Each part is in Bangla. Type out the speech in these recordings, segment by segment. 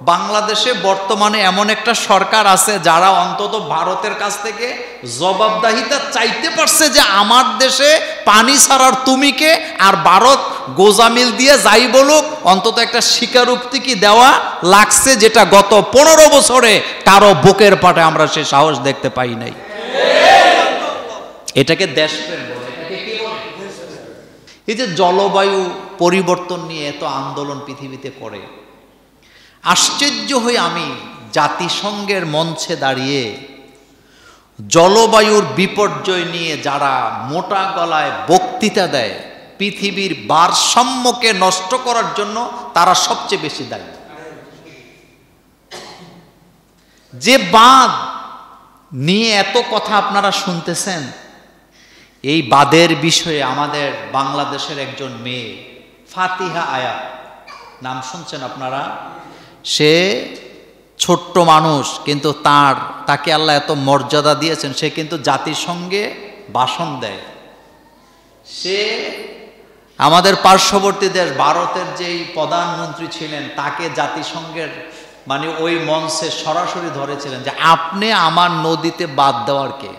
বাংলাদেশে বর্তমানে এমন একটা সরকার আছে যারা অন্তত ভারতের কাছ থেকে জবাবদিহিতা চাইতে পারছে যে আমার দেশে পানি ছাড়ার তুমি কে, আর ভারত গোজামিল দিয়ে যাই বলুক অন্তত একটা স্বীকারোক্তি কি দেওয়া লাগছে, যেটা গত 15 বছরে কারো বুকের পাটে আমরা সে সাহস দেখতে পাই নাই। এটাকে দেশপ্রেম বলে। এটাকে কি বলে? এই যে জলবায়ু পরিবর্তন নিয়ে এত আন্দোলন পৃথিবীতে করে, আশ্চর্য হয়ে আমি জাতিসংঘের মঞ্চে দাঁড়িয়ে জলবায়ুর বিপর্যয় নিয়ে যারা মোটা গলায় বক্তৃতা দেয়, পৃথিবীর ভারসাম্যকে নষ্ট করার জন্য তারা সবচেয়ে বেশি দায়ী। যে বাঁধ নিয়ে এত কথা আপনারা শুনতেছেন, এই বাঁধের বিষয়ে আমাদের বাংলাদেশের একজন মেয়ে ফাতিহা আয়া, নাম শুনছেন আপনারা? সে ছোট্ট মানুষ, কিন্তু তাকে আল্লাহ এত মর্যাদা দিয়েছেন, সে কিন্তু জাতিসংঘে ভাষণ দেয়। সে আমাদের পার্শ্ববর্তী দেশ ভারতের যেই প্রধানমন্ত্রী ছিলেন তাকে জাতিসংঘের মানে ওই মঞ্চে সরাসরি ধরেছিলেন যে আপনি আমার নদীতে বাদ দেওয়ার কে।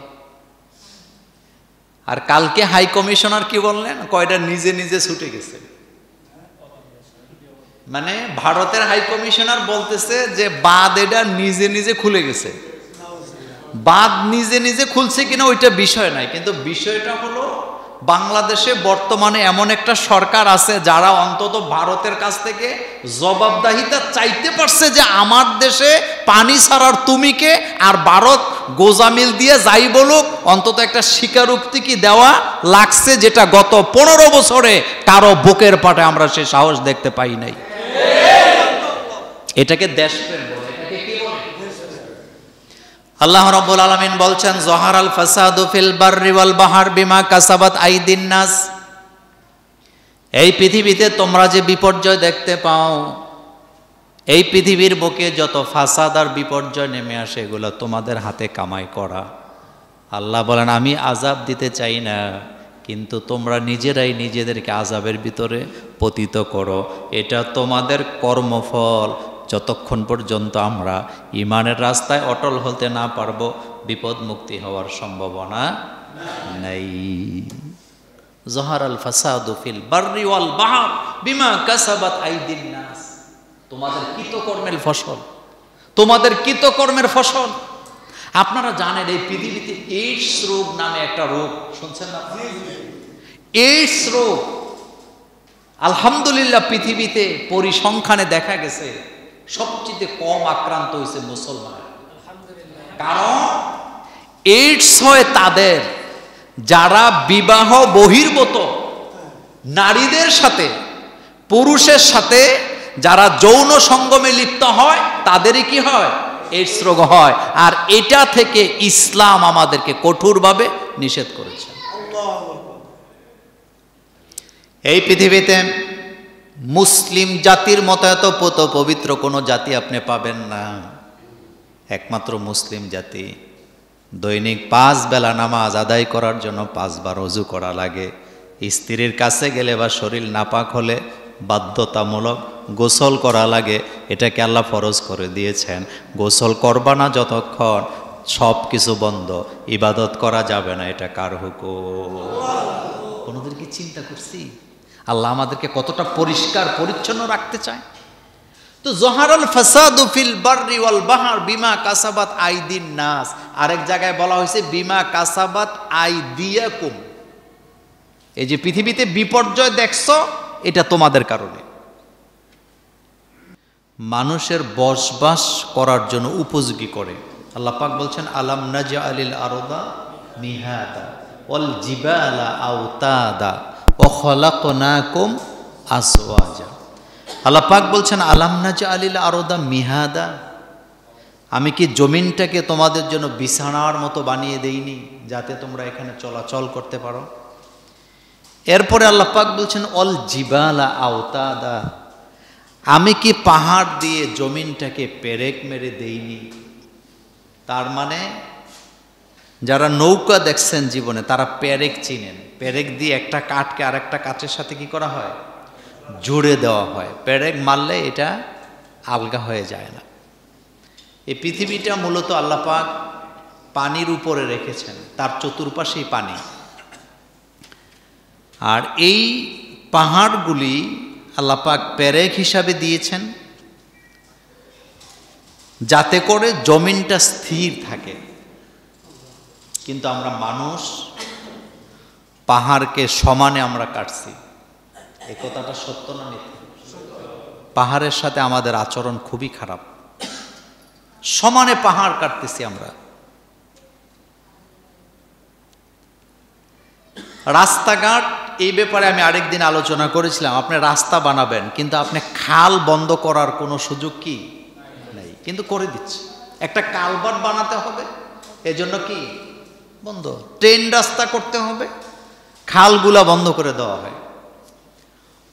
আর কালকে হাই কমিশনার কি বললেন, কয়টা নিজে নিজে ছুটে গেছে। মানে ভারতের হাই কমিশনার বলতেছে যে বাঁধ এটা নিজে নিজে খুলে গেছে। বাঁধ নিজে নিজে খুলছে কিনা ওইটা বিষয় নাই, কিন্তু বিষয়টা হলো বাংলাদেশে বর্তমানে এমন একটা সরকার আছে যারা অন্তত ভারতের কাছ থেকে জবাবদিহিতা চাইতে পারছে যে আমার দেশে পানি ছাড়ার তুমি কে, আর ভারত গোজামিল দিয়ে যাই বলুক অন্তত একটা স্বীকারোক্তি কি দেওয়া লাগছে, যেটা গত 15 বছরে কারো বুকের পাটে আমরা সে সাহস দেখতে পাই নাই। এটাকে দেশপ্রেম বলে। এটাকে কি বলে? আল্লাহ রাব্বুল আলামিন বলছেন যহারাল ফাসাদু ফিল বাররি ওয়াল বাহর বিমা কাসাবাত আইদিন নাস। এই পৃথিবীতে তোমরা যে বিপর্যয় দেখতে পাও, এই পৃথিবীর বুকে যত ফাসাদ আর বিপর্যয় নেমে আসে এগুলো তোমাদের হাতে কামাই করা। আল্লাহ বলেন আমি আযাব দিতে চাই না, কিন্তু তোমরা নিজেরাই নিজেদেরকে আযাবের ভিতরে পতিত করো। এটা তোমাদের কর্মফল। যতক্ষণ পর্যন্ত আমরা ইমানের রাস্তায় অটল হতে না পারবো, বিপদ মুক্তি হওয়ার সম্ভাবনা নাই। যহারাল ফাসাদু ফিল বাররি ওয়াল বাহর বিমা কাসাবাত আইদিন নাস। তোমাদের কৃতকর্মের ফসল, তোমাদের কৃতকর্মের ফসল। আপনারা জানেন এই পৃথিবীতে এইডস রোগ নামে একটা রোগ শুনছেন না? এইডস রোগ আলহামদুলিল্লাহ পৃথিবীতে পরিসংখ্যানে দেখা গেছে সবচেয়ে কম আক্রান্ত হয়েছে মুসলমান। কারণ এইডস হয় তাদের যারা বিবাহ বহির্ভূত নারীদের সাথে, পুরুষের সাথে যারা যৌন সঙ্গমে লিপ্ত হয় তাদেরই কি হয়? এইডস রোগ হয়। আর এটা থেকে ইসলাম আমাদেরকে কঠোরভাবে নিষেধ করেছে। এই পৃথিবীতে মুসলিম জাতির মতো এত পবিত্র কোনো জাতি আপনি পাবেন না। একমাত্র মুসলিম জাতি। দৈনিক 5 বেলা নামাজ আদায় করার জন্য 5 বার ওযু করা লাগে। স্ত্রীর কাছে গেলে বা শরীর নাপাক হলে বাধ্যতামূলক গোসল করা লাগে। এটাকে আল্লাহ ফরজ করে দিয়েছেন। গোসল করবা না যতক্ষণ সব কিছু বন্ধ, ইবাদত করা যাবে না। এটা কার হুকুম? কোনোদিন কি চিন্তা করছি আল্লাহ আমাদেরকে কতটা পরিষ্কার পরিচ্ছন্ন রাখতে চায়? তো যহারাল ফাসাদু ফিল বাররি ওয়াল বাহর বিমা কাসাবাত আইদিন নাস। আরেক জায়গায় বলা হয়েছে বিমা কাসাবাত আইদিয়াকুম। এই যে পৃথিবীতে বিপর্যয় দেখছো এটা তোমাদের কারণে। মানুষের বসবাস করার জন্য উপযোগী করে। আল্লাহ পাক বলছেন আলাম নাজআলিল আরদা মিহাদা ওয়াল জিবালা আওতাদা ওয়া খালাকনাকুম আসওয়াজা। আল্লাহ পাক বলছেন আলাম নাজআলিল আরদা মিহাদা, আমি কি জমিনটাকে তোমাদের জন্য বিছানার মতো বানিয়ে দেইনি যাতে তোমরা এখানে চলাচল করতে পারো? এরপরে আল্লাহ পাক বলছেন অল জিবালা আওতাদা, আমি কি পাহাড় দিয়ে জমিনটাকে পেরেক মেরে দেইনি? তার মানে যারা নৌকা দেখছেন জীবনে তারা পেরেক চিনেন। পেরেক দিয়ে একটা কাঠকে আরেকটা কাঠের সাথে কি করা হয়? জুড়ে দেওয়া হয়। পেরেক মারলে এটা আলগা হয়ে যায় না। এই পৃথিবীটা মূলত আল্লাহ পাক পানির উপরে রেখেছেন, তার চতুর্পাশেই পানি। আর এই পাহাড়গুলি আল্লাহ পাক পেরেক হিসাবে দিয়েছেন যাতে করে জমিনটা স্থির থাকে। কিন্তু আমরা মানুষ পাহাড়কে সমানে আমরা কাটছি। এই কথাটা সত্য না মিথ্যা? পাহাড়ের সাথে আমাদের আচরণ খুবই খারাপ। সমানে পাহাড় কাটতেছি আমরা। রাস্তাঘাট, এই ব্যাপারে আমি আরেকদিন আলোচনা করেছিলাম। আপনি রাস্তা বানাবেন কিন্তু আপনি খাল বন্ধ করার কোনো সুযোগ কি নেই, কিন্তু করে দিচ্ছে। একটা কালভার্ট বানাতে হবে, এজন্য কি বন্ধ। ট্রেন রাস্তা করতে হবে, খালগুলা বন্ধ করে দেওয়া হয়।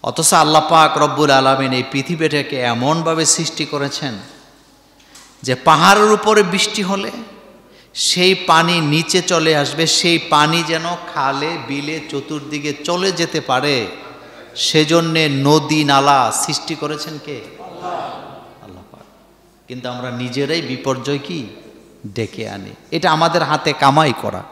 অথচ আল্লাহ পাক রব্বুল আলামিন এই পৃথিবীটাকে এমনভাবে সৃষ্টি করেছেন যে পাহাড়ের উপরে বৃষ্টি হলে সেই পানি নিচে চলে আসবে, সেই পানি যেন খালে বিলে চতুর্দিকে চলে যেতে পারে, সেজন্যে নদী নালা সৃষ্টি করেছেন কে? আল্লাহ পাক। কিন্তু আমরা নিজেরাই বিপর্যয় কি ডেকে আনি। এটা আমাদের হাতে কামাই করা।